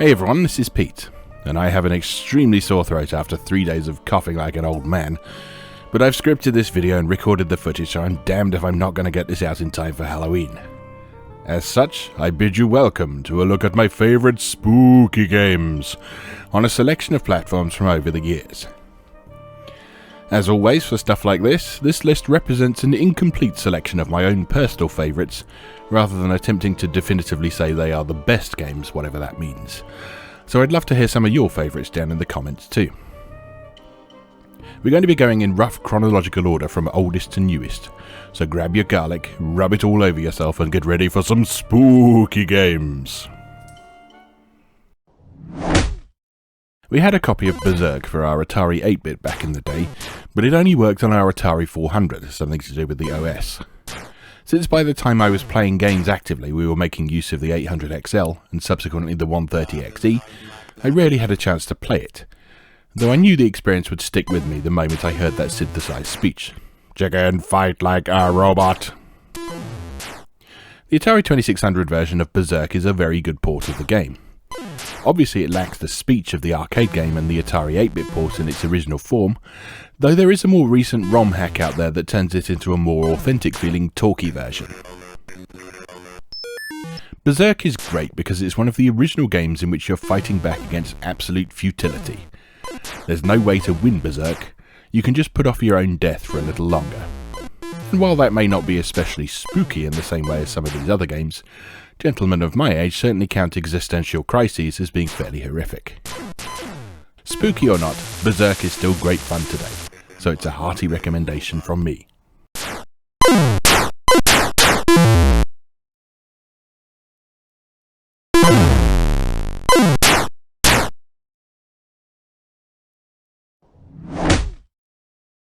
Hey everyone, this is Pete, and I have an extremely sore throat after 3 days of coughing like an old man, but I've scripted this video and recorded the footage, so I'm damned if I'm not going to get this out in time for Halloween. As such, I bid you welcome to a look at my favourite spooky games, on a selection of platforms from over the years. As always for stuff like this list represents an incomplete selection of my own personal favourites, rather than attempting to definitively say they are the best games, whatever that means. So I'd love to hear some of your favourites down in the comments too. We're going to be going in rough chronological order from oldest to newest, so grab your garlic, rub it all over yourself and get ready for some spooky games. We had a copy of Berzerk for our Atari 8-bit back in the day, but it only worked on our Atari 400, something to do with the OS. Since by the time I was playing games actively we were making use of the 800XL and subsequently the 130XE, I rarely had a chance to play it, though I knew the experience would stick with me the moment I heard that synthesized speech. "Chicken, fight like a robot." The Atari 2600 version of Berzerk is a very good port of the game. Obviously it lacks the speech of the arcade game and the Atari 8-bit port in its original form, though there is a more recent ROM hack out there that turns it into a more authentic feeling talky version. Berzerk is great because it's one of the original games in which you're fighting back against absolute futility. There's no way to win Berzerk, you can just put off your own death for a little longer. And while that may not be especially spooky in the same way as some of these other games, gentlemen of my age certainly count existential crises as being fairly horrific. Spooky or not, Berzerk is still great fun today, so it's a hearty recommendation from me.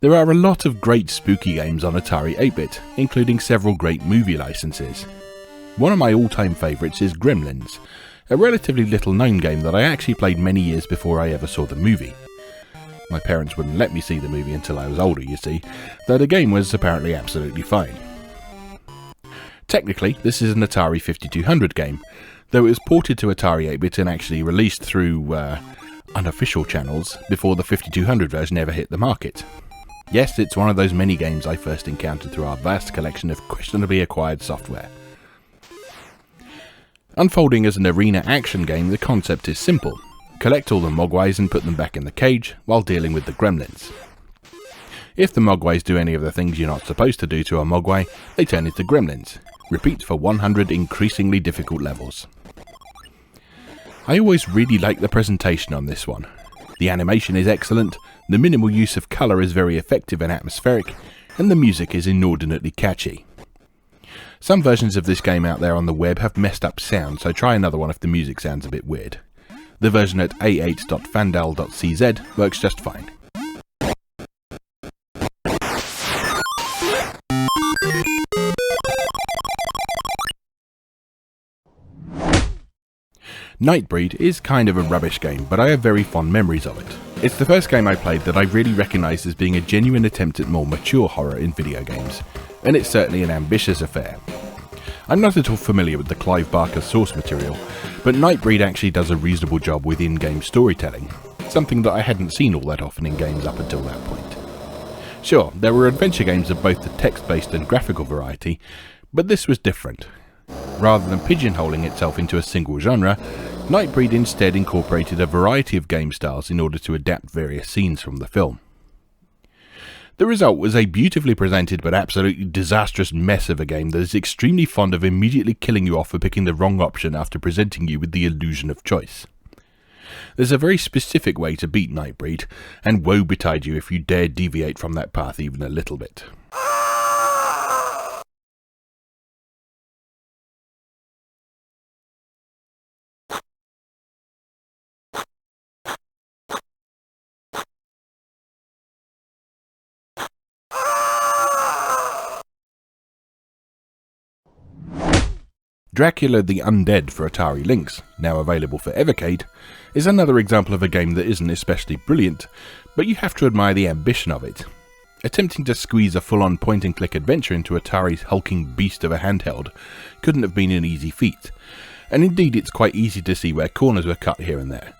There are a lot of great spooky games on Atari 8-bit, including several great movie licenses. One of my all-time favourites is Gremlins, a relatively little-known game that I actually played many years before I ever saw the movie. My parents wouldn't let me see the movie until I was older, you see, though the game was apparently absolutely fine. Technically, this is an Atari 5200 game, though it was ported to Atari 8-bit and actually released through, unofficial channels before the 5200 version ever hit the market. Yes, it's one of those many games I first encountered through our vast collection of questionably acquired software. Unfolding as an arena action game, the concept is simple. Collect all the mogwais and put them back in the cage while dealing with the gremlins. If the mogwais do any of the things you're not supposed to do to a mogwai, they turn into gremlins. Repeat for 100 increasingly difficult levels. I always really like the presentation on this one. The animation is excellent, the minimal use of colour is very effective and atmospheric, and the music is inordinately catchy. Some versions of this game out there on the web have messed up sound, so try another one if the music sounds a bit weird. The version at a8.fandal.cz works just fine. Nightbreed is kind of a rubbish game, but I have very fond memories of it. It's the first game I played that I really recognised as being a genuine attempt at more mature horror in video games, and it's certainly an ambitious affair. I'm not at all familiar with the Clive Barker source material, but Nightbreed actually does a reasonable job with in-game storytelling, something that I hadn't seen all that often in games up until that point. Sure, there were adventure games of both the text-based and graphical variety, but this was different. Rather than pigeonholing itself into a single genre, Nightbreed instead incorporated a variety of game styles in order to adapt various scenes from the film. The result was a beautifully presented but absolutely disastrous mess of a game that is extremely fond of immediately killing you off for picking the wrong option after presenting you with the illusion of choice. There's a very specific way to beat Nightbreed, and woe betide you if you dare deviate from that path even a little bit. Dracula the Undead for Atari Lynx, now available for Evercade, is another example of a game that isn't especially brilliant, but you have to admire the ambition of it. Attempting to squeeze a full-on point-and-click adventure into Atari's hulking beast of a handheld couldn't have been an easy feat, and indeed it's quite easy to see where corners were cut here and there,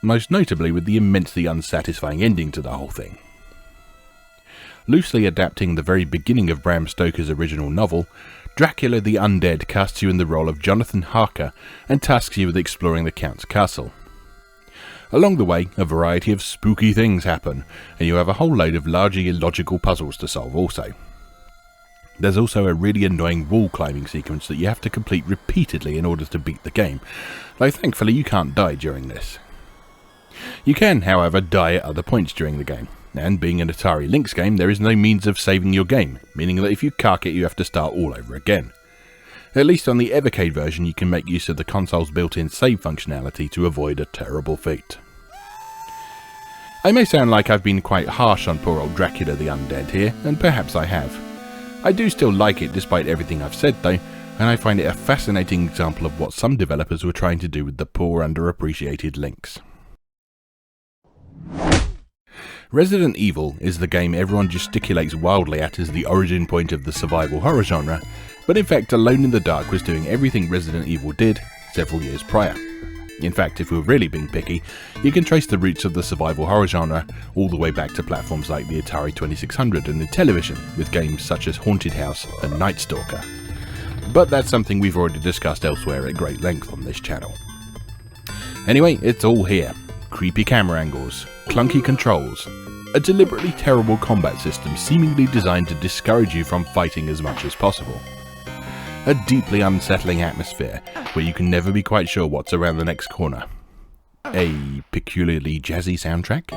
most notably with the immensely unsatisfying ending to the whole thing. Loosely adapting the very beginning of Bram Stoker's original novel, Dracula the Undead casts you in the role of Jonathan Harker and tasks you with exploring the Count's castle. Along the way, a variety of spooky things happen, and you have a whole load of largely illogical puzzles to solve also. There's also a really annoying wall climbing sequence that you have to complete repeatedly in order to beat the game, though thankfully you can't die during this. You can, however, die at other points during the game, and being an Atari Lynx game, there is no means of saving your game, meaning that if you cark it you have to start all over again. At least on the Evercade version you can make use of the console's built-in save functionality to avoid a terrible fate. I may sound like I've been quite harsh on poor old Dracula the Undead here, and perhaps I have. I do still like it despite everything I've said though, and I find it a fascinating example of what some developers were trying to do with the poor underappreciated Lynx. Resident Evil is the game everyone gesticulates wildly at as the origin point of the survival horror genre, but in fact Alone in the Dark was doing everything Resident Evil did several years prior. In fact, if we're really being picky, you can trace the roots of the survival horror genre all the way back to platforms like the Atari 2600 and the television, with games such as Haunted House and Night Stalker. But that's something we've already discussed elsewhere at great length on this channel. Anyway, it's all here. Creepy camera angles, clunky controls, a deliberately terrible combat system seemingly designed to discourage you from fighting as much as possible. A deeply unsettling atmosphere where you can never be quite sure what's around the next corner. A peculiarly jazzy soundtrack.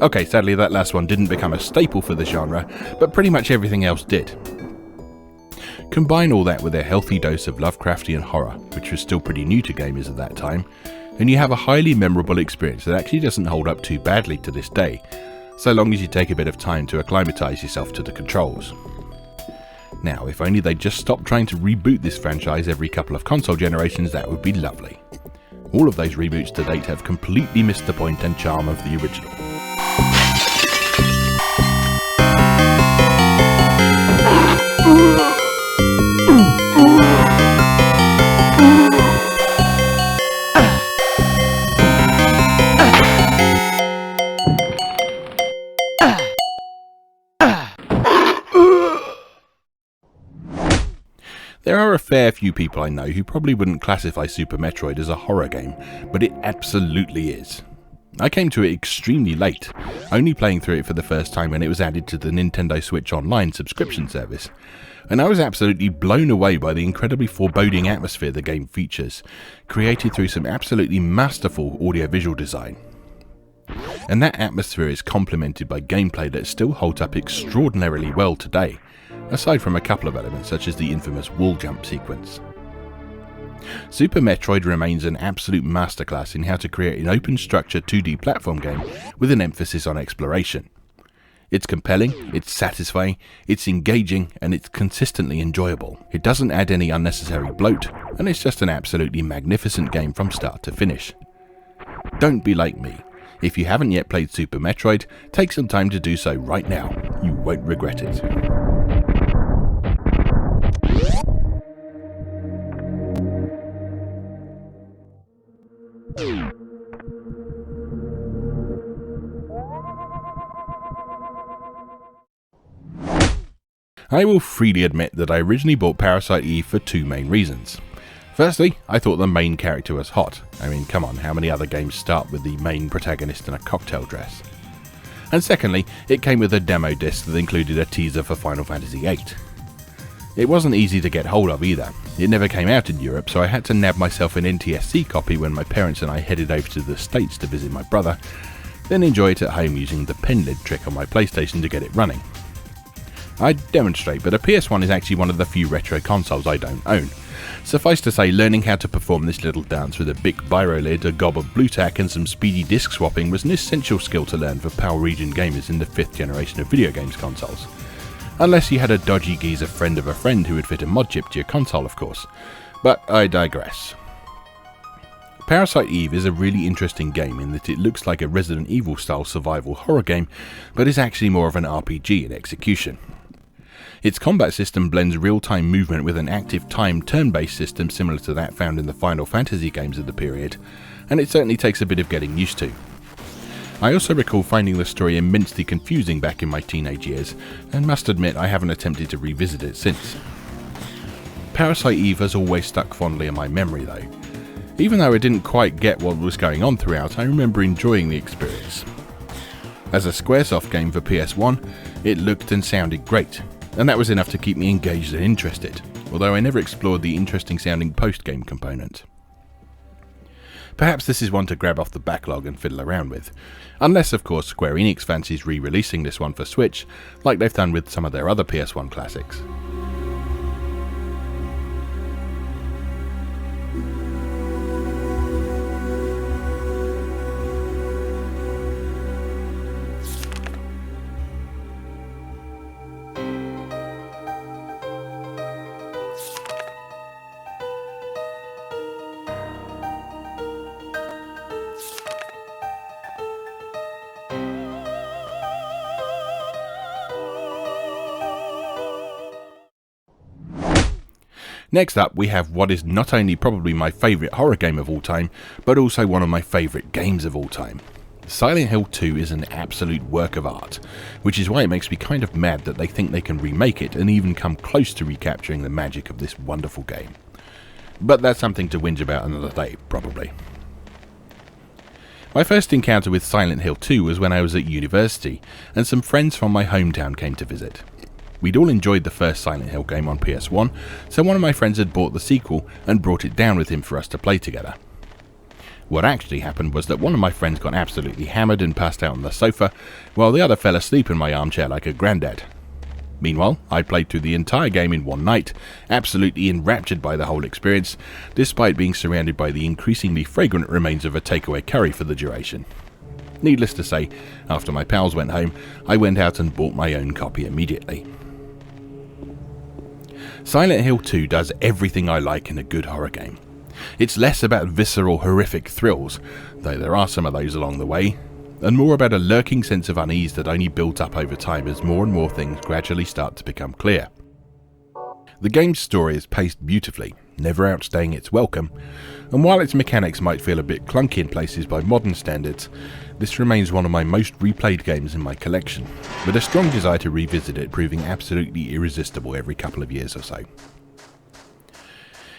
Okay, sadly that last one didn't become a staple for the genre, but pretty much everything else did. Combine all that with a healthy dose of Lovecraftian horror, which was still pretty new to gamers at that time, and you have a highly memorable experience that actually doesn't hold up too badly to this day, so long as you take a bit of time to acclimatise yourself to the controls. Now, if only they'd just stop trying to reboot this franchise every couple of console generations, that would be lovely. All of those reboots to date have completely missed the point and charm of the original. There are a fair few people I know who probably wouldn't classify Super Metroid as a horror game, but it absolutely is. I came to it extremely late, only playing through it for the first time when it was added to the Nintendo Switch Online subscription service, and I was absolutely blown away by the incredibly foreboding atmosphere the game features, created through some absolutely masterful audio-visual design. And that atmosphere is complemented by gameplay that still holds up extraordinarily well today, aside from a couple of elements such as the infamous wall jump sequence. Super Metroid remains an absolute masterclass in how to create an open structure 2D platform game with an emphasis on exploration. It's compelling, it's satisfying, it's engaging, and it's consistently enjoyable. It doesn't add any unnecessary bloat, and it's just an absolutely magnificent game from start to finish. Don't be like me. If you haven't yet played Super Metroid, take some time to do so right now. You won't regret it. I will freely admit that I originally bought Parasite Eve for two main reasons. Firstly, I thought the main character was hot. I mean, come on, how many other games start with the main protagonist in a cocktail dress? And secondly, it came with a demo disc that included a teaser for Final Fantasy VIII. It wasn't easy to get hold of either. It never came out in Europe, so I had to nab myself an NTSC copy when my parents and I headed over to the States to visit my brother, then enjoy it at home using the pen lid trick on my PlayStation to get it running. I'd demonstrate, but a PS1 is actually one of the few retro consoles I don't own. Suffice to say, learning how to perform this little dance with a Bic biro lid, a gob of Blu Tack and some speedy disc swapping was an essential skill to learn for PAL region gamers in the 5th generation of video games consoles. Unless you had a dodgy geezer friend of a friend who would fit a mod chip to your console, of course. But I digress. Parasite Eve is a really interesting game in that it looks like a Resident Evil style survival horror game, but is actually more of an RPG in execution. Its combat system blends real-time movement with an active time turn-based system similar to that found in the Final Fantasy games of the period, and it certainly takes a bit of getting used to. I also recall finding the story immensely confusing back in my teenage years, and must admit I haven't attempted to revisit it since. Parasite Eve has always stuck fondly in my memory though. Even though I didn't quite get what was going on throughout, I remember enjoying the experience. As a Squaresoft game for PS1, it looked and sounded great, and that was enough to keep me engaged and interested, although I never explored the interesting sounding post-game component. Perhaps this is one to grab off the backlog and fiddle around with, unless of course Square Enix fancies re-releasing this one for Switch, like they've done with some of their other PS1 classics. Next up, we have what is not only probably my favourite horror game of all time, but also one of my favourite games of all time. Silent Hill 2 is an absolute work of art, which is why it makes me kind of mad that they think they can remake it and even come close to recapturing the magic of this wonderful game. But that's something to whinge about another day, probably. My first encounter with Silent Hill 2 was when I was at university, and some friends from my hometown came to visit. We'd all enjoyed the first Silent Hill game on PS1, so one of my friends had bought the sequel and brought it down with him for us to play together. What actually happened was that one of my friends got absolutely hammered and passed out on the sofa, while the other fell asleep in my armchair like a granddad. Meanwhile, I played through the entire game in one night, absolutely enraptured by the whole experience, despite being surrounded by the increasingly fragrant remains of a takeaway curry for the duration. Needless to say, after my pals went home, I went out and bought my own copy immediately. Silent Hill 2 does everything I like in a good horror game. It's less about visceral, horrific thrills, though there are some of those along the way, and more about a lurking sense of unease that only builds up over time as more and more things gradually start to become clear. The game's story is paced beautifully, never outstaying its welcome, and while its mechanics might feel a bit clunky in places by modern standards, this remains one of my most replayed games in my collection, with a strong desire to revisit it proving absolutely irresistible every couple of years or so.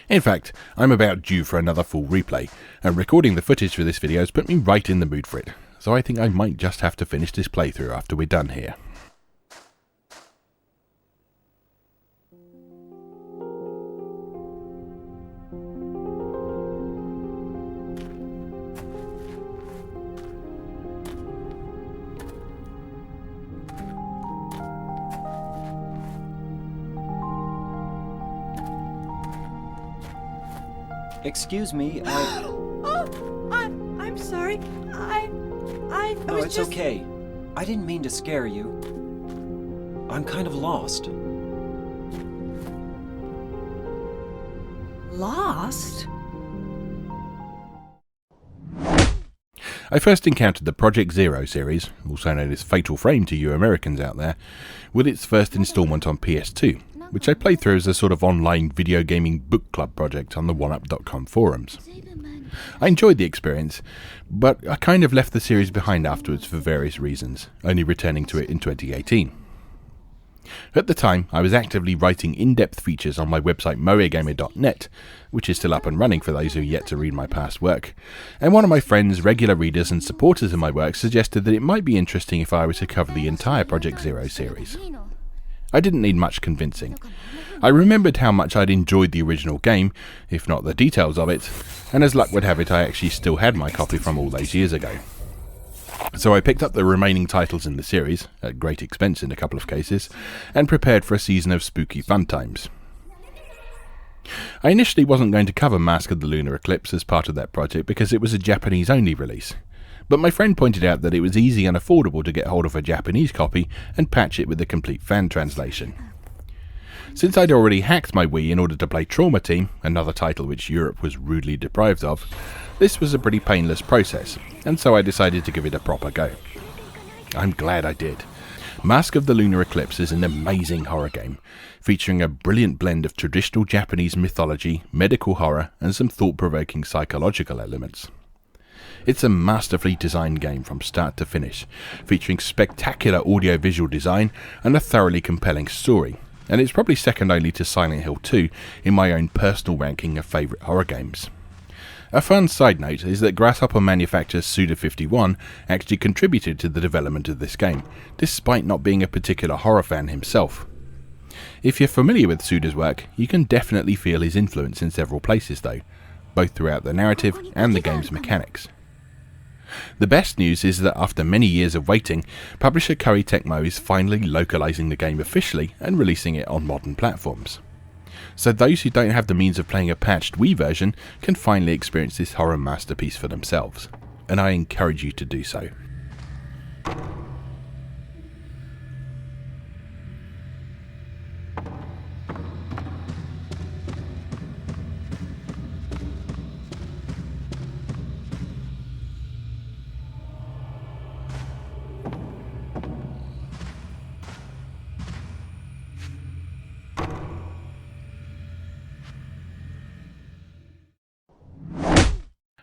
In fact, I'm about due for another full replay, and recording the footage for this video has put me right in the mood for it, so I think I might just have to finish this playthrough after we're done here. Excuse me, I'm sorry. I No, was it's just... okay. I didn't mean to scare you. I'm kind of lost. Lost? I first encountered the Project Zero series, also known as Fatal Frame to you Americans out there, with its first installment on PS2, which I played through as a sort of online video gaming book club project on the oneup.com forums. I enjoyed the experience, but I kind of left the series behind afterwards for various reasons, only returning to it in 2018. At the time, I was actively writing in-depth features on my website moegamer.net, which is still up and running for those who are yet to read my past work, and one of my friends, regular readers and supporters of my work suggested that it might be interesting if I were to cover the entire Project Zero series. I didn't need much convincing. I remembered how much I'd enjoyed the original game, if not the details of it, and as luck would have it I actually still had my copy from all those years ago. So I picked up the remaining titles in the series, at great expense in a couple of cases, and prepared for a season of spooky fun times. I initially wasn't going to cover Mask of the Lunar Eclipse as part of that project because it was a Japanese-only release, but my friend pointed out that it was easy and affordable to get hold of a Japanese copy and patch it with the complete fan translation. Since I'd already hacked my Wii in order to play Trauma Team, another title which Europe was rudely deprived of, this was a pretty painless process, and so I decided to give it a proper go. I'm glad I did. Mask of the Lunar Eclipse is an amazing horror game, featuring a brilliant blend of traditional Japanese mythology, medical horror, and some thought-provoking psychological elements. It's a masterfully designed game from start to finish, featuring spectacular audio-visual design and a thoroughly compelling story, and it's probably second only to Silent Hill 2 in my own personal ranking of favourite horror games. A fun side note is that Grasshopper manufacturer Suda51 actually contributed to the development of this game, despite not being a particular horror fan himself. If you're familiar with Suda's work, you can definitely feel his influence in several places though, both throughout the narrative and the game's mechanics. The best news is that after many years of waiting, publisher Koei Tecmo is finally localizing the game officially and releasing it on modern platforms. So those who don't have the means of playing a patched Wii version can finally experience this horror masterpiece for themselves, and I encourage you to do so.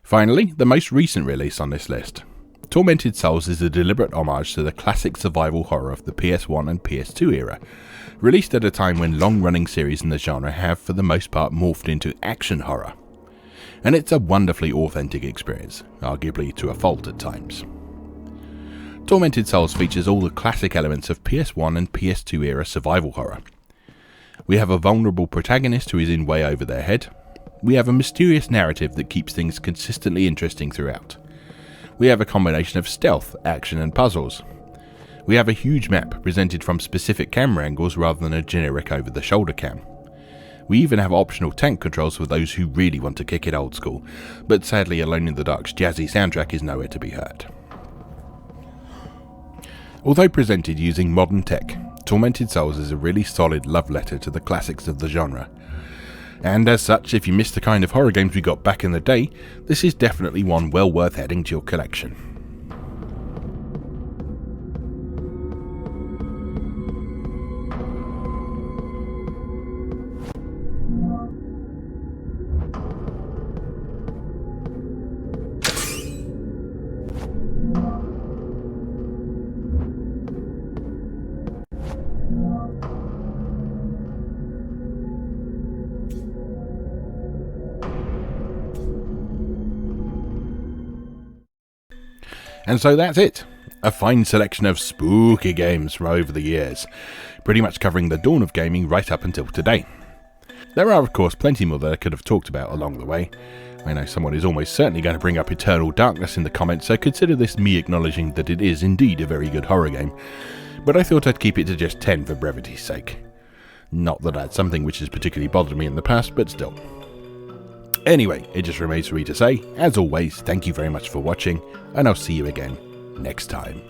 Finally, the most recent release on this list. Tormented Souls is a deliberate homage to the classic survival horror of the PS1 and PS2 era, released at a time when long-running series in the genre have for the most part morphed into action horror. And it's a wonderfully authentic experience, arguably to a fault at times. Tormented Souls features all the classic elements of PS1 and PS2 era survival horror. We have a vulnerable protagonist who is in way over their head. We have a mysterious narrative that keeps things consistently interesting throughout. We have a combination of stealth, action and puzzles. We have a huge map presented from specific camera angles rather than a generic over-the-shoulder cam. We even have optional tank controls for those who really want to kick it old school, but sadly Alone in the Dark's jazzy soundtrack is nowhere to be heard. Although presented using modern tech, Tormented Souls is a really solid love letter to the classics of the genre. And as such, if you missed the kind of horror games we got back in the day, this is definitely one well worth adding to your collection. And so that's it. A fine selection of spooky games from over the years, pretty much covering the dawn of gaming right up until today. There are of course plenty more that I could have talked about along the way. I know someone is almost certainly going to bring up Eternal Darkness in the comments, so consider this me acknowledging that it is indeed a very good horror game, but I thought I'd keep it to just 10 for brevity's sake. Not that that's something which has particularly bothered me in the past, but still. Anyway, it just remains for me to say, as always, thank you very much for watching, and I'll see you again next time.